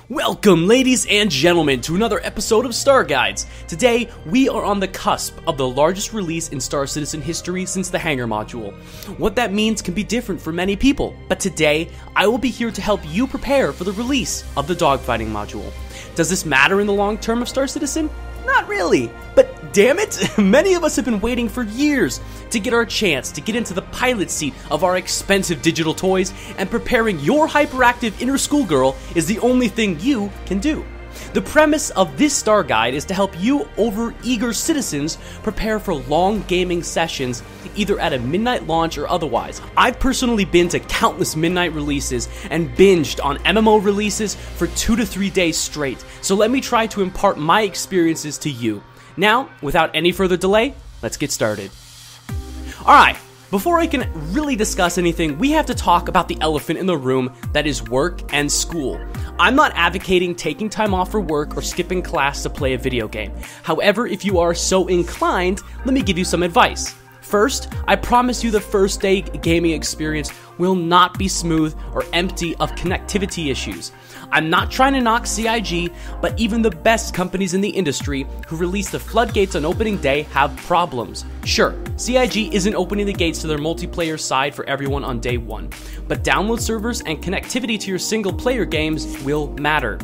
Welcome, ladies and gentlemen, to another episode of Star Guides. Today, we are on the cusp of the largest release in Star Citizen history since the Hangar Module. What that means can be different for many people, but today, I will be here to help you prepare for the release of the Dogfighting Module. Does this matter in the long term of Star Citizen? Not really, but damn it, many of us have been waiting for years to get our chance to get into the pilot seat of our expensive digital toys, and preparing your hyperactive inner schoolgirl is the only thing you can do. The premise of this Star Guide is to help you over-eager citizens prepare for long gaming sessions, either at a midnight launch or otherwise. I've personally been to countless midnight releases and binged on MMO releases for 2 to 3 days straight, so let me try to impart my experiences to you. Now, without any further delay, let's get started. Alright, before I can really discuss anything, we have to talk about the elephant in the room that is work and school. I'm not advocating taking time off for work or skipping class to play a video game. However, if you are so inclined, let me give you some advice. First, I promise you the first day gaming experience will not be smooth or empty of connectivity issues. I'm not trying to knock CIG, but even the best companies in the industry who release the floodgates on opening day have problems. Sure, CIG isn't opening the gates to their multiplayer side for everyone on day one, but download servers and connectivity to your single player games will matter.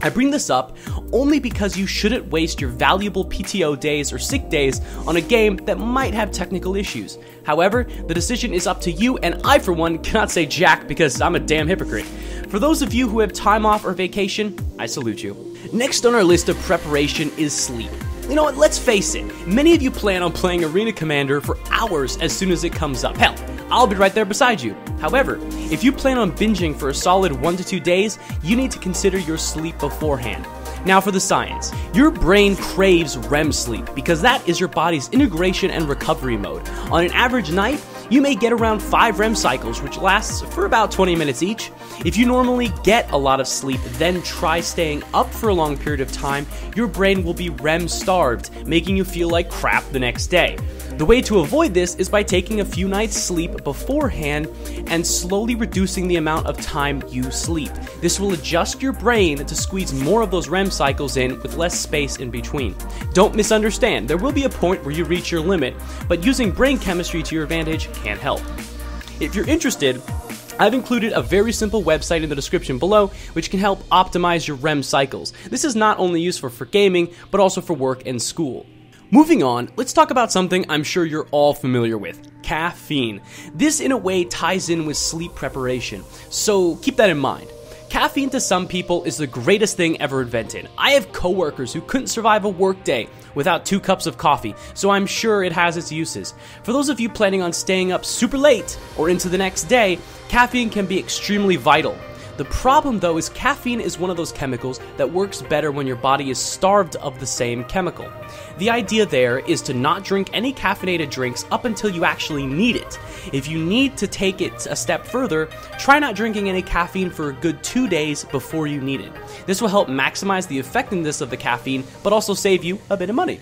I bring this up only because you shouldn't waste your valuable PTO days or sick days on a game that might have technical issues. However, the decision is up to you, and I, for one, cannot say jack because I'm a damn hypocrite. For those of you who have time off or vacation, I salute you. Next on our list of preparation is sleep. You know what, let's face it, many of you plan on playing Arena Commander for hours as soon as it comes up. Hell, I'll be right there beside you. However, if you plan on binging for a solid 1 to 2 days, you need to consider your sleep beforehand. Now for the science. Your brain craves REM sleep because that is your body's integration and recovery mode. On an average night, you may get around 5 REM cycles, which lasts for about 20 minutes each. If you normally get a lot of sleep, then try staying up for a long period of time, your brain will be REM starved, making you feel like crap the next day. The way to avoid this is by taking a few nights sleep beforehand and slowly reducing the amount of time you sleep. This will adjust your brain to squeeze more of those REM cycles in with less space in between. Don't misunderstand, there will be a point where you reach your limit, but using brain chemistry to your advantage can help. If you're interested, I've included a very simple website in the description below which can help optimize your REM cycles. This is not only useful for gaming, but also for work and school. Moving on, let's talk about something I'm sure you're all familiar with: caffeine. This in a way ties in with sleep preparation, so keep that in mind. Caffeine to some people is the greatest thing ever invented. I have coworkers who couldn't survive a work day without 2 cups of coffee, so I'm sure it has its uses. For those of you planning on staying up super late or into the next day, caffeine can be extremely vital. The problem though is caffeine is one of those chemicals that works better when your body is starved of the same chemical. The idea there is to not drink any caffeinated drinks up until you actually need it. If you need to take it a step further, try not drinking any caffeine for a good 2 days before you need it. This will help maximize the effectiveness of the caffeine, but also save you a bit of money.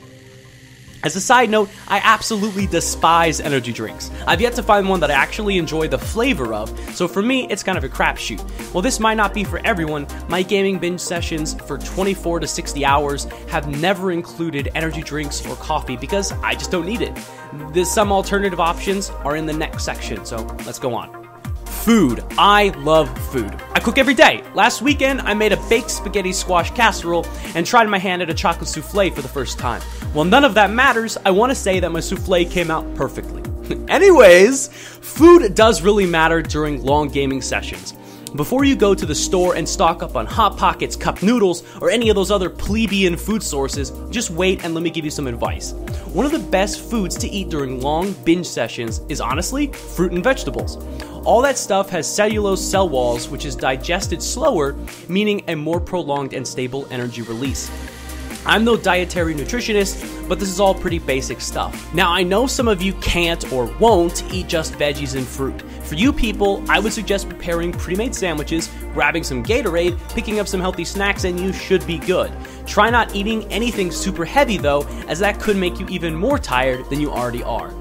As a side note, I absolutely despise energy drinks. I've yet to find one that I actually enjoy the flavor of, so for me, it's kind of a crapshoot. While this might not be for everyone, my gaming binge sessions for 24 to 60 hours have never included energy drinks or coffee because I just don't need it. Some alternative options are in the next section, so let's go on. Food. I love food. I cook every day. Last weekend, I made a baked spaghetti squash casserole and tried my hand at a chocolate souffle for the first time. While none of that matters, I want to say that my souffle came out perfectly. Anyways, food does really matter during long gaming sessions. Before you go to the store and stock up on Hot Pockets, cup noodles, or any of those other plebeian food sources, just wait and let me give you some advice. One of the best foods to eat during long binge sessions is honestly fruit and vegetables. All that stuff has cellulose cell walls, which is digested slower, meaning a more prolonged and stable energy release. I'm no dietary nutritionist, but this is all pretty basic stuff. Now, I know some of you can't or won't eat just veggies and fruit. For you people, I would suggest preparing pre-made sandwiches, grabbing some Gatorade, picking up some healthy snacks, and you should be good. Try not eating anything super heavy though, as that could make you even more tired than you already are.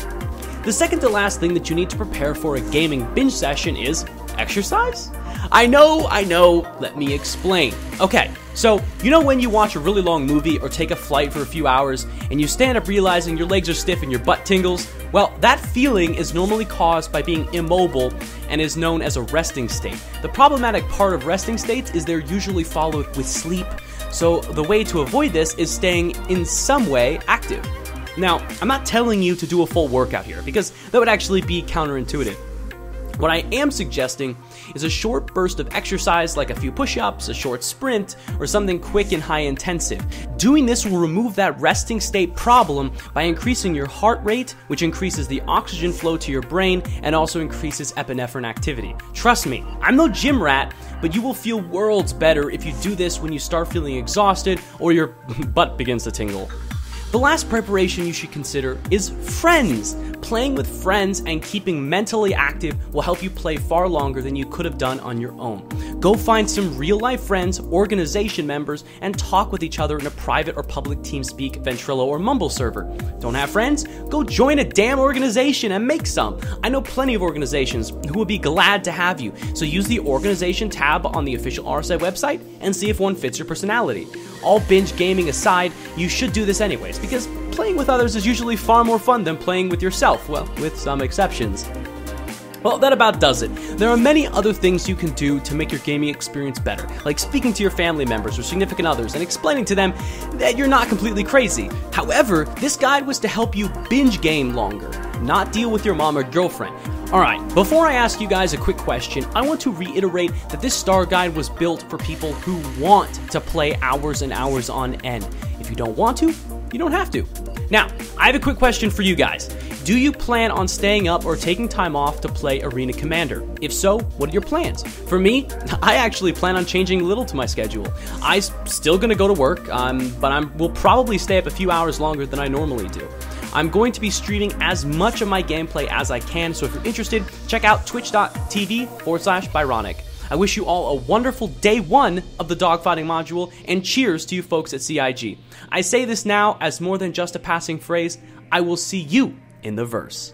The second to last thing that you need to prepare for a gaming binge session is exercise. I know, let me explain. Okay, so you know when you watch a really long movie or take a flight for a few hours and you stand up realizing your legs are stiff and your butt tingles? Well, that feeling is normally caused by being immobile and is known as a resting state. The problematic part of resting states is they're usually followed with sleep, so the way to avoid this is staying in some way active. Now, I'm not telling you to do a full workout here because that would actually be counterintuitive. What I am suggesting is a short burst of exercise like a few push-ups, a short sprint, or something quick and high intensive. Doing this will remove that resting state problem by increasing your heart rate, which increases the oxygen flow to your brain and also increases epinephrine activity. Trust me, I'm no gym rat, but you will feel worlds better if you do this when you start feeling exhausted or your butt begins to tingle. The last preparation you should consider is friends. Playing with friends and keeping mentally active will help you play far longer than you could have done on your own. Go find some real-life friends, organization members, and talk with each other in a private or public TeamSpeak, Ventrilo, or Mumble server. Don't have friends? Go join a damn organization and make some. I know plenty of organizations who would be glad to have you, so use the organization tab on the official RSI website and see if one fits your personality. All binge gaming aside, you should do this anyways, because playing with others is usually far more fun than playing with yourself, well, with some exceptions. Well, that about does it. There are many other things you can do to make your gaming experience better, like speaking to your family members or significant others and explaining to them that you're not completely crazy. However, this guide was to help you binge game longer, not deal with your mom or girlfriend. Alright, before I ask you guys a quick question, I want to reiterate that this Star Guide was built for people who want to play hours and hours on end. If you don't want to, you don't have to. Now, I have a quick question for you guys. Do you plan on staying up or taking time off to play Arena Commander? If so, what are your plans? For me, I actually plan on changing little to my schedule. I'm still gonna go to work, but will probably stay up a few hours longer than I normally do. I'm going to be streaming as much of my gameplay as I can, so if you're interested, check out twitch.tv/Byronic. I wish you all a wonderful day one of the Dogfighting Module, and cheers to you folks at CIG. I say this now as more than just a passing phrase. I will see you in the verse.